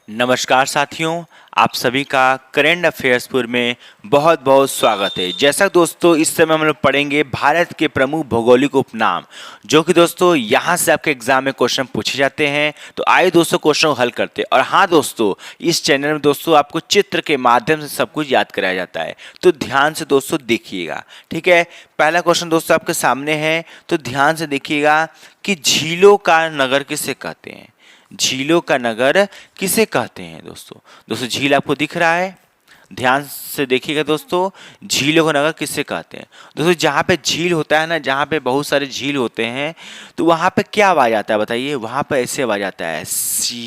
नमस्कार साथियों, आप सभी का करेंट अफेयर्सपुर में बहुत बहुत स्वागत है। जैसा दोस्तों इस समय हम लोग पढ़ेंगे भारत के प्रमुख भौगोलिक उपनाम, जो कि दोस्तों यहाँ से आपके एग्जाम में क्वेश्चन पूछे जाते हैं। तो आइए दोस्तों क्वेश्चन को हल करते हैं। और हाँ दोस्तों, इस चैनल में दोस्तों आपको चित्र के माध्यम से सब कुछ याद कराया जाता है, तो ध्यान से दोस्तों देखिएगा। ठीक है, पहला क्वेश्चन दोस्तों आपके सामने है, तो ध्यान से देखिएगा कि झीलों का नगर किसे कहते हैं। झीलों का नगर किसे कहते हैं दोस्तों झील आपको दिख रहा है, ध्यान से देखिएगा दोस्तों, झीलों का नगर किसे कहते हैं। दोस्तों जहाँ पे झील होता है ना, जहाँ पे बहुत सारे झील होते हैं, तो वहाँ पे क्या आवाज आता है बताइए। वहाँ पे ऐसे आवाज आता है सी,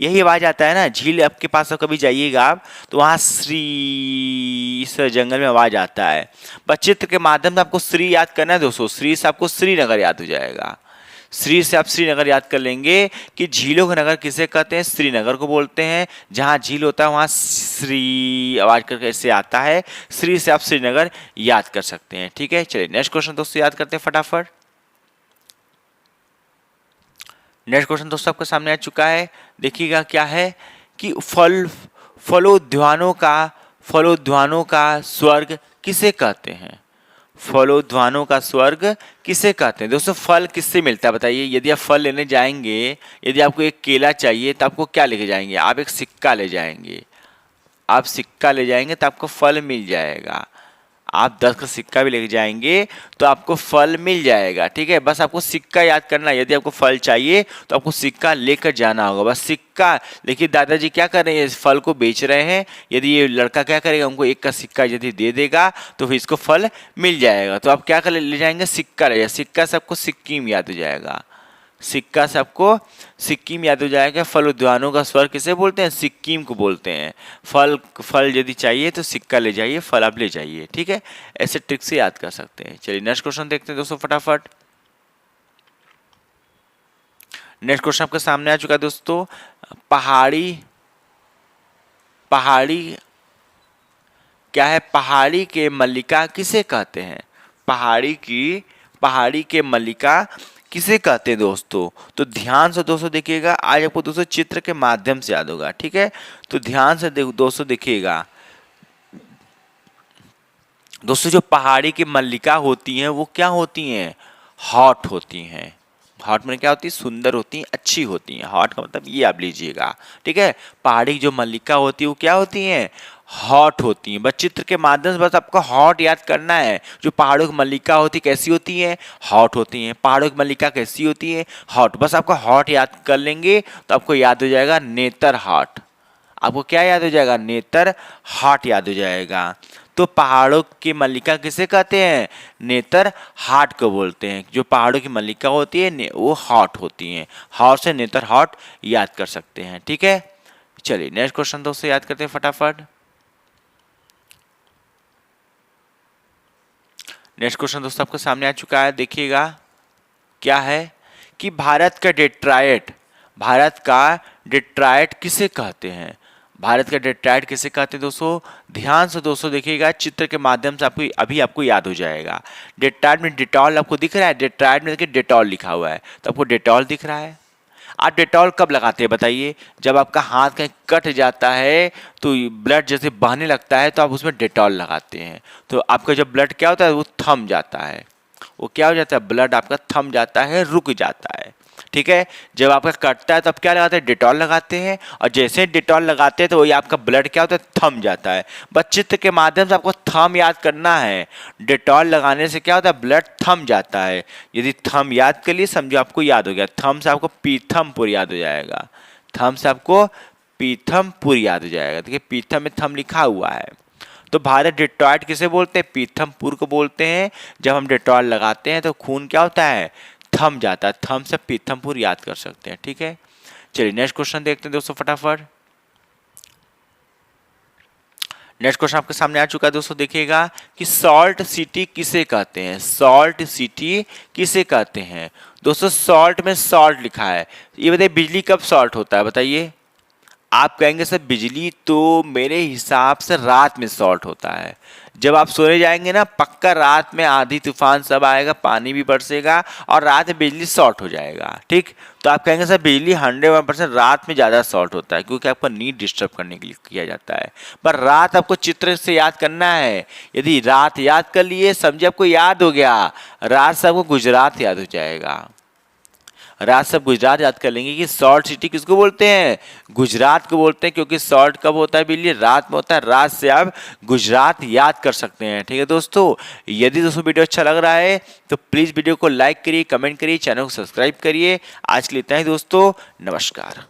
यही आवाज आता है ना। झील आपके पास कभी जाइएगा आप, तो वहाँ श्री, इस जंगल में आवाज आता है। बस चित्र के माध्यम से आपको श्री याद करना है दोस्तों। श्री से आपको श्रीनगर याद हो जाएगा। श्री से आप श्रीनगर याद कर लेंगे कि झीलों का नगर किसे कहते हैं, श्रीनगर को बोलते हैं। जहाँ झील होता है वहाँ श्री आवाज करके ऐसे आता है। श्री से आप श्रीनगर याद कर सकते हैं। ठीक है, चलिए नेक्स्ट क्वेश्चन दोस्तों याद करते हैं फटाफट। नेक्स्ट क्वेश्चन दोस्तों आपके सामने आ चुका है, देखिएगा क्या है कि फलोद्यानों का स्वर्ग किसे कहते हैं। फलोद्यानों का स्वर्ग किसे कहते हैं। दोस्तों फल किससे मिलता है बताइए। यदि आप फल लेने जाएंगे, यदि आपको एक केला चाहिए तो आपको क्या लेके जाएंगे, आप एक सिक्का ले जाएंगे। आप सिक्का ले जाएंगे तो आपको फल मिल जाएगा। आप 10 का सिक्का भी लेके जाएंगे तो आपको फल मिल जाएगा। ठीक है, बस आपको सिक्का याद करना है। यदि आपको फल चाहिए तो आपको सिक्का लेकर जाना होगा, बस सिक्का। देखिए दादाजी क्या कर रहे हैं, इस फल को बेच रहे हैं। यदि ये लड़का क्या करेगा, उनको एक का सिक्का यदि दे देगा तो फिर इसको फल मिल जाएगा। तो आप क्या कर ले जाएंगे, सिक्का ले जाएंगे। सिक्का से आपको सिक्किम याद हो जाएगा। सिक्का से आपको सिक्किम याद हो जाएगा। फल उद्यानों का स्वर्ग किसे बोलते हैं, सिक्किम को बोलते हैं। फल यदि चाहिए तो सिक्का ले जाइए, फल आप ले जाइए। ठीक है, ऐसे ट्रिक से याद कर सकते हैं। चलिए नेक्स्ट क्वेश्चन देखते हैं दोस्तों फटाफट। नेक्स्ट क्वेश्चन आपके सामने आ चुका है दोस्तों। पहाड़ी क्या है, पहाड़ी के मल्लिका किसे कहते हैं। पहाड़ी के मल्लिका किसे कहते हैं दोस्तों। तो ध्यान से दोस्तों देखिएगा, आज आपको दोस्तों चित्र के माध्यम से याद होगा। ठीक है, तो ध्यान से दोस्तों देखिएगा। दोस्तों जो पहाड़ी की मल्लिका होती हैं वो क्या होती हैं, हॉट होती हैं। हॉट में क्या होती है, सुंदर होती हैं, अच्छी होती हैं। हॉट का मतलब ये आप लीजिएगा। ठीक है, पहाड़ी की जो मल्लिका होती है वो क्या होती हैं, हॉट होती हैं। बस चित्र के माध्यम से बस आपको हॉट याद करना है। जो पहाड़ों की मल्लिका होती है कैसी होती है, हॉट होती हैं। पहाड़ों की मल्लिका कैसी होती है, हॉट। बस आपको हॉट याद कर लेंगे तो आपको याद हो जाएगा नेतर हॉट। आपको क्या याद हो जाएगा, नेतर हॉट याद हो जाएगा। तो पहाड़ों की मल्लिका किसे कहते हैं, नेतर हाट को बोलते हैं। जो पहाड़ों की मल्लिका होती है वो हॉट होती हैं। हॉट से नेतर हॉट याद कर सकते हैं। ठीक है, चलिए नेक्स्ट क्वेश्चन दोस्तों याद करते हैं फटाफट। नेक्स्ट क्वेश्चन दोस्तों आपके सामने आ चुका है, देखिएगा क्या है कि भारत का डेट्रायट किसे कहते हैं। भारत का डेट्रायट किसे कहते हैं दोस्तों। ध्यान से दोस्तों देखिएगा, चित्र के माध्यम से आपको याद हो जाएगा। डेट्रायट में डिटॉल आपको दिख रहा है, डेट्रायट में देखिए डेटॉल लिखा हुआ है, तो आपको डेटॉल दिख रहा है। आप डेटॉल कब लगाते हैं बताइए, जब आपका हाथ कहीं कट जाता है तो ब्लड जैसे बहने लगता है तो आप उसमें डेटॉल लगाते हैं। तो आपका जब ब्लड क्या होता है, वो थम जाता है। वो क्या हो जाता है, ब्लड आपका थम जाता है, रुक जाता है। ठीक है, जब आपका कटता है तो आप क्या लगाते हैं, डेटॉल लगाते हैं। और जैसे डेटॉल लगाते हैं तो वही आपका ब्लड क्या होता है, थम जाता है। बस चित्र के माध्यम से आपको थम याद करना है। डेटॉल लगाने से क्या होता है, ब्लड थम जाता है। यदि थम याद कर लिए समझो आपको याद हो गया। थम से आपको पीथमपुर याद हो जाएगा। थम से आपको पीथमपुर याद हो जाएगा। देखिए पीथम में थम लिखा हुआ है। तो भारत डेट्रॉयट किसे बोलते हैं, पीथमपुर को बोलते हैं। जब हम डेट्रॉयट लगाते हैं तो खून क्या होता है, थम जाता है। थम से पीथमपुर याद कर सकते हैं। ठीक है, चलिए नेक्स्ट क्वेश्चन देखते हैं दोस्तों फटाफट। नेक्स्ट क्वेश्चन आपके सामने आ चुका है दोस्तों, देखिएगा कि सॉल्ट सिटी किसे कहते हैं। सॉल्ट सिटी किसे कहते हैं दोस्तों। सॉल्ट में सॉल्ट लिखा है, ये बताइए बिजली कब सॉल्ट होता है बताइए। आप कहेंगे सर बिजली तो मेरे हिसाब से रात में शॉर्ट होता है। जब आप सोने जाएंगे ना, पक्का रात में आंधी तूफान सब आएगा, पानी भी बरसेगा और रात में बिजली शॉर्ट हो जाएगा। ठीक, तो आप कहेंगे सर बिजली 101% रात में ज़्यादा शॉर्ट होता है क्योंकि आपका नींद डिस्टर्ब करने के लिए किया जाता है। पर रात आपको चित्र से याद करना है। यदि रात याद कर लिए, समझे आपको याद हो गया, रात से आपको गुजरात याद हो जाएगा। रात से गुजरात याद कर लेंगे कि शॉर्ट सिटी किसको बोलते हैं, गुजरात को बोलते हैं, क्योंकि शॉर्ट कब होता है बिजली, रात में होता है। रात से आप गुजरात याद कर सकते हैं। ठीक है दोस्तों, यदि दोस्तों वीडियो अच्छा लग रहा है तो प्लीज़ वीडियो को लाइक करिए, कमेंट करिए, चैनल को सब्सक्राइब करिए। आज के लिए इतना ही दोस्तों, नमस्कार।